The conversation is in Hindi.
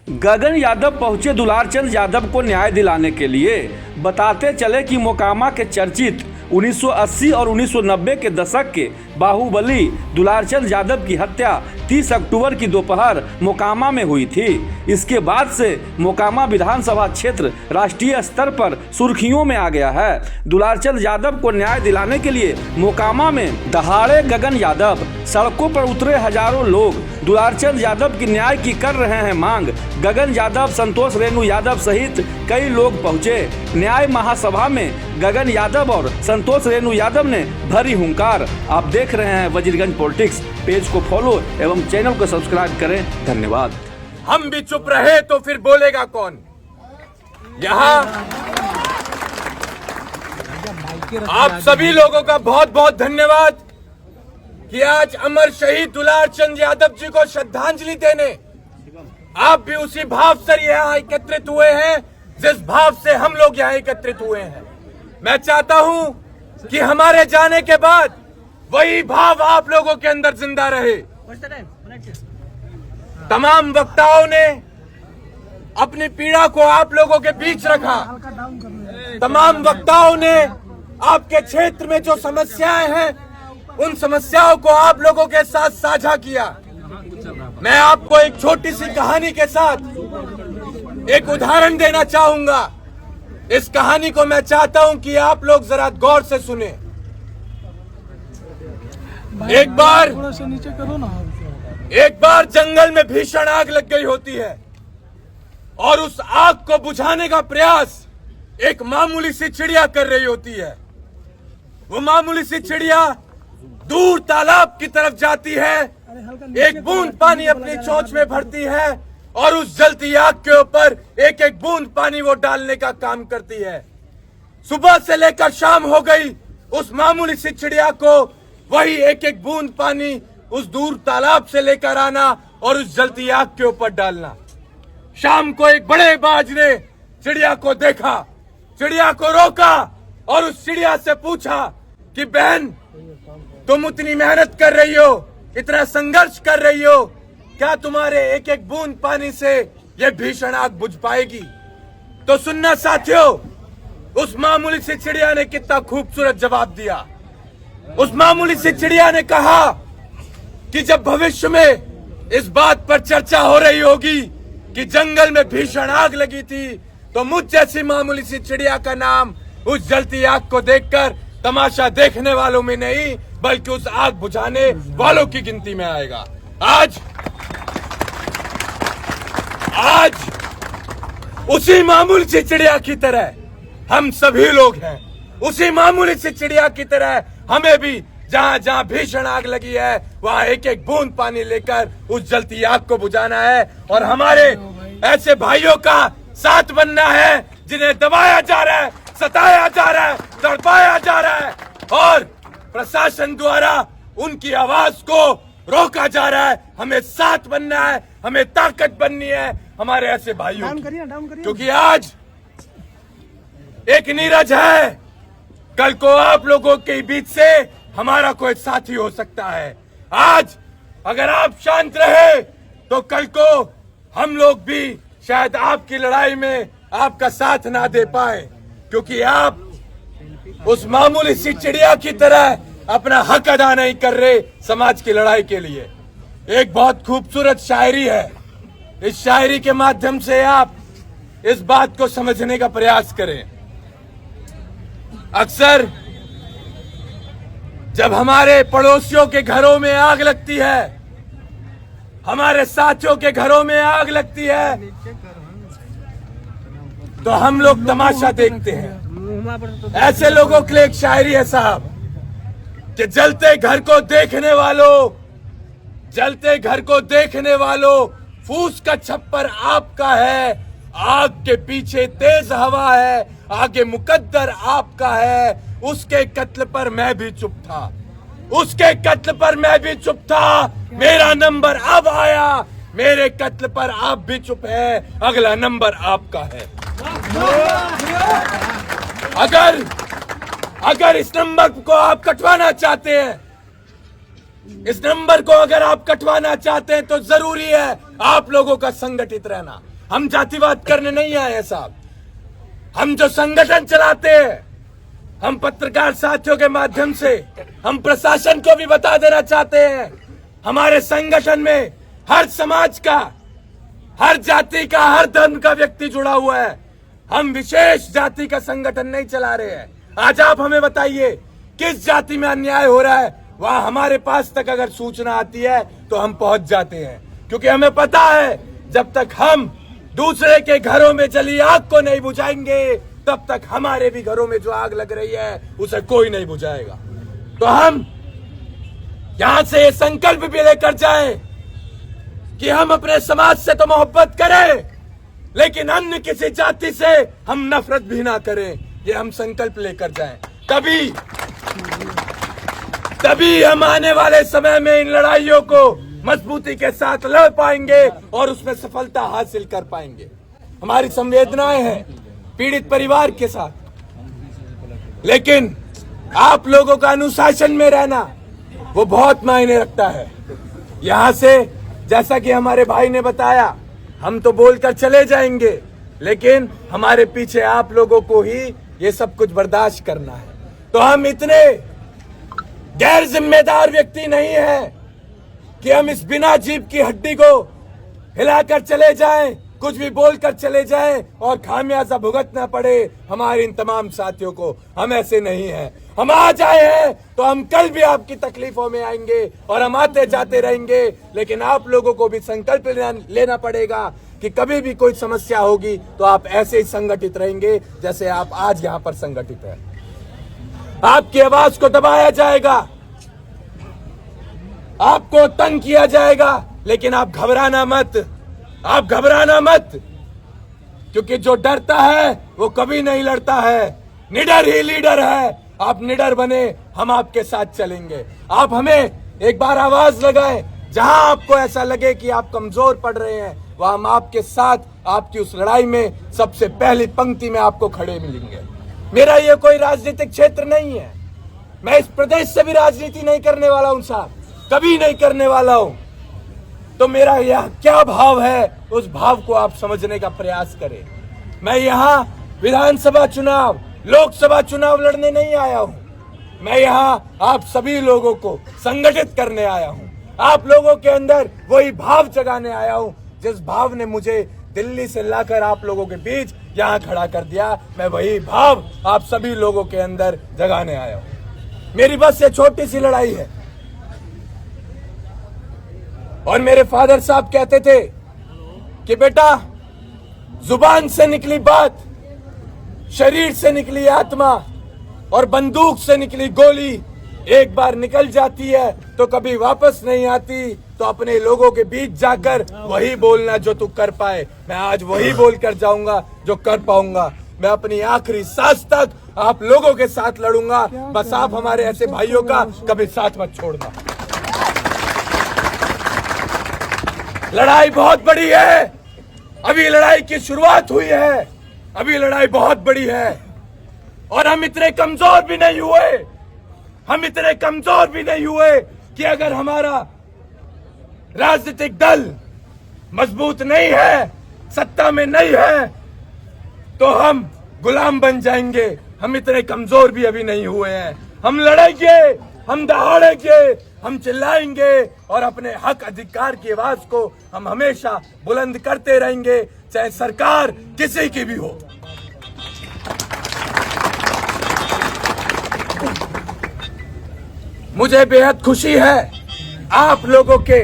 गगन यादव पहुंचे दुलारचंद यादव को न्याय दिलाने के लिए। बताते चले कि मोकामा के चर्चित 1980 और 1990 के दशक के बाहुबली दुलारचंद यादव की हत्या 30 अक्टूबर की दोपहर मोकामा में हुई थी। इसके बाद से मोकामा विधानसभा क्षेत्र राष्ट्रीय स्तर पर सुर्खियों में आ गया है। दुलारचंद यादव को न्याय दिलाने के लिए मोकामा में दहाड़े गगन यादव, सड़कों पर उतरे हजारों लोग दुलारचंद यादव की न्याय की कर रहे हैं मांग। गगन यादव, संतोष रेणु यादव सहित कई लोग पहुंचे। न्याय महासभा में गगन यादव और संतोष रेणु यादव ने भरी हुंकार। आप देख रहे हैं वजीरगंज पॉलिटिक्स। पेज को फॉलो एवं चैनल को सब्सक्राइब करें। धन्यवाद। हम भी चुप रहे तो फिर बोलेगा कौन? यहाँ आप सभी लोगों का बहुत बहुत धन्यवाद कि आज अमर शहीद दुलारचंद यादव जी को श्रद्धांजलि देने आप भी उसी भाव से यहाँ एकत्रित हुए हैं जिस भाव से हम लोग यहाँ एकत्रित हुए हैं। मैं चाहता हूँ कि हमारे जाने के बाद वही भाव आप लोगों के अंदर जिंदा रहे। तमाम वक्ताओं ने अपनी पीड़ा को आप लोगों के बीच रखा। तमाम वक्ताओं ने आपके क्षेत्र में जो समस्याएं हैं उन समस्याओं को आप लोगों के साथ साझा किया। मैं आपको एक छोटी सी कहानी के साथ एक उदाहरण देना चाहूंगा। इस कहानी को मैं चाहता हूं कि आप लोग जरा गौर से सुने। एक बार जंगल में भीषण आग लग गई होती है और उस आग को बुझाने का प्रयास एक मामूली सी चिड़िया कर रही होती है। वो मामूली सी चिड़िया दूर तालाब की तरफ जाती है, एक बूंद पानी अपनी चोंच में भरती है और उस जलती आग के ऊपर एक एक बूंद पानी वो डालने का काम करती है। सुबह से लेकर शाम हो गई, उस मामूली सी चिड़िया को वही एक एक बूंद पानी उस दूर तालाब से लेकर आना और उस जलती आग के ऊपर डालना। शाम को एक बड़े बाज ने चिड़िया को देखा, चिड़िया को रोका और उस चिड़िया से पूछा कि बहन, तुम इतनी मेहनत कर रही हो, इतना संघर्ष कर रही हो, क्या तुम्हारे एक एक बूंद पानी से ये भीषण आग बुझ पाएगी? तो सुनना साथियों, उस मामूली सी चिड़िया ने कितना खूबसूरत जवाब दिया। उस मामूली सी चिड़िया ने कहा कि जब भविष्य में इस बात पर चर्चा हो रही होगी कि जंगल में भीषण आग लगी थी, तो मुझ जैसी मामूली सी चिड़िया का नाम उस जलती आग को देखकर तमाशा देखने वालों में नहीं बल्कि उस आग बुझाने वालों की गिनती में आएगा। आज उसी मामूली सी चिड़िया की तरह हम सभी लोग हैं। उसी मामूली सी चिड़िया की तरह हमें भी जहां जहां भीषण आग लगी है वहां एक एक बूंद पानी लेकर उस जलती आग को बुझाना है और हमारे ऐसे भाइयों का साथ बनना है जिन्हें दबाया जा रहा है, सताया जा रहा है, तड़पाया जा रहा है और प्रशासन द्वारा उनकी आवाज को रोका जा रहा है। हमें साथ बनना है, हमें ताकत बननी है हमारे ऐसे भाइयों की। क्योंकि आज एक नीरज है, कल को आप लोगों के बीच से हमारा कोई साथी हो सकता है। आज अगर आप शांत रहे तो कल को हम लोग भी शायद आपकी लड़ाई में आपका साथ ना दे पाए, क्योंकि आप उस मामूली सी चिड़िया की तरह अपना हक अदा नहीं कर रहे समाज की लड़ाई के लिए। एक बहुत खूबसूरत शायरी है, इस शायरी के माध्यम से आप इस बात को समझने का प्रयास करें। अक्सर जब हमारे पड़ोसियों के घरों में आग लगती है, हमारे साथियों के घरों में आग लगती है, तो हम लोग तमाशा देखते हैं। ऐसे लोगों के लिए एक शायरी है साहब कि जलते घर को देखने वालों फूस का छप्पर आपका है, आग के पीछे तेज हवा है, आगे मुकद्दर आपका है। उसके कत्ल पर मैं भी चुप था, मेरा नंबर अब आया, मेरे कत्ल पर आप भी चुप है, अगला नंबर आपका है। अगर इस नंबर को आप कटवाना चाहते हैं, इस नंबर को अगर आप कटवाना चाहते हैं तो जरूरी है आप लोगों का संगठित रहना। हम जातिवाद करने नहीं आए हैं साहब। हम जो संगठन चलाते हैं, हम पत्रकार साथियों के माध्यम से हम प्रशासन को भी बता देना चाहते हैं, हमारे संगठन में हर समाज का, हर जाति का, हर धर्म का व्यक्ति जुड़ा हुआ है। हम विशेष जाति का संगठन नहीं चला रहे हैं। आज आप हमें बताइए किस जाति में अन्याय हो रहा है, वहां हमारे पास तक अगर सूचना आती है तो हम पहुंच जाते हैं, क्योंकि हमें पता है जब तक हम दूसरे के घरों में जली आग को नहीं बुझाएंगे तब तक हमारे भी घरों में जो आग लग रही है उसे कोई नहीं बुझाएगा। तो हम यहां से ये संकल्प भी लेकर जाएं कि हम अपने समाज से तो मोहब्बत करें, लेकिन अन्य किसी जाति से हम नफरत भी ना करें। ये हम संकल्प लेकर जाएं, तभी हम आने वाले समय में इन लड़ाइयों को मजबूती के साथ लड़ पाएंगे और उसमें सफलता हासिल कर पाएंगे। हमारी संवेदनाएं हैं पीड़ित परिवार के साथ, लेकिन आप लोगों का अनुशासन में रहना वो बहुत मायने रखता है। यहां से जैसा कि हमारे भाई ने बताया, हम तो बोलकर चले जाएंगे, लेकिन हमारे पीछे आप लोगों को ही ये सब कुछ बर्दाश्त करना है। तो हम इतने गैर जिम्मेदार व्यक्ति नहीं हैं कि हम इस बिना जीभ की हड्डी को हिलाकर चले जाएं, कुछ भी बोलकर चले जाएं और खामियाजा भुगतना पड़े हमारे इन तमाम साथियों को। हम ऐसे नहीं हैं। हम आज आए हैं तो हम कल भी आपकी तकलीफों में आएंगे और हम आते जाते रहेंगे, लेकिन आप लोगों को भी संकल्प लेना पड़ेगा कि कभी भी कोई समस्या होगी तो आप ऐसे ही संगठित रहेंगे जैसे आप आज यहाँ पर संगठित हैं। आपकी आवाज को दबाया जाएगा, आपको तंग किया जाएगा, लेकिन आप घबराना मत, आप घबराना मत, क्योंकि जो डरता है वो कभी नहीं लड़ता है। निडर ही लीडर है। आप निडर बने, हम आपके साथ चलेंगे। आप हमें एक बार आवाज लगाएं, जहां आपको ऐसा लगे कि आप कमजोर पड़ रहे हैं, वहां हम आपके साथ आपकी उस लड़ाई में सबसे पहली पंक्ति में आपको खड़े मिलेंगे। मेरा ये कोई राजनीतिक क्षेत्र नहीं है, मैं इस प्रदेश से भी राजनीति नहीं करने वाला हूं साहब, कभी नहीं करने वाला हूं। तो मेरा यह क्या भाव है, उस भाव को आप समझने का प्रयास करें। मैं यहाँ विधानसभा चुनाव, लोकसभा चुनाव लड़ने नहीं आया हूँ, मैं यहाँ आप सभी लोगों को संगठित करने आया हूँ, आप लोगों के अंदर वही भाव जगाने आया हूँ जिस भाव ने मुझे दिल्ली से लाकर आप लोगों के बीच यहाँ खड़ा कर दिया। मैं वही भाव आप सभी लोगों के अंदर जगाने आया हूँ। मेरी बस ये छोटी सी लड़ाई है। और मेरे फादर साहब कहते थे कि बेटा, जुबान से निकली बात, शरीर से निकली आत्मा और बंदूक से निकली गोली एक बार निकल जाती है तो कभी वापस नहीं आती। तो अपने लोगों के बीच जाकर वही बोलना जो तू कर पाए। मैं आज वही बोलकर जाऊंगा जो कर पाऊंगा। मैं अपनी आखिरी सांस तक आप लोगों के साथ लड़ूंगा। बस आप हमारे ऐसे भाइयों का कभी साथ मत छोड़ना। लड़ाई बहुत बड़ी है, अभी लड़ाई की शुरुआत हुई है, अभी लड़ाई बहुत बड़ी है और हम इतने कमजोर भी नहीं हुए, हम इतने कमजोर भी नहीं हुए कि अगर हमारा राजनीतिक दल मजबूत नहीं है, सत्ता में नहीं है, तो हम गुलाम बन जाएंगे। हम इतने कमजोर भी अभी नहीं हुए हैं। हम लड़ेंगे, हम दहाड़ेंगे, हम चिल्लाएंगे और अपने हक अधिकार की आवाज को हम हमेशा बुलंद करते रहेंगे, चाहे सरकार किसी की भी हो। मुझे बेहद खुशी है आप लोगों के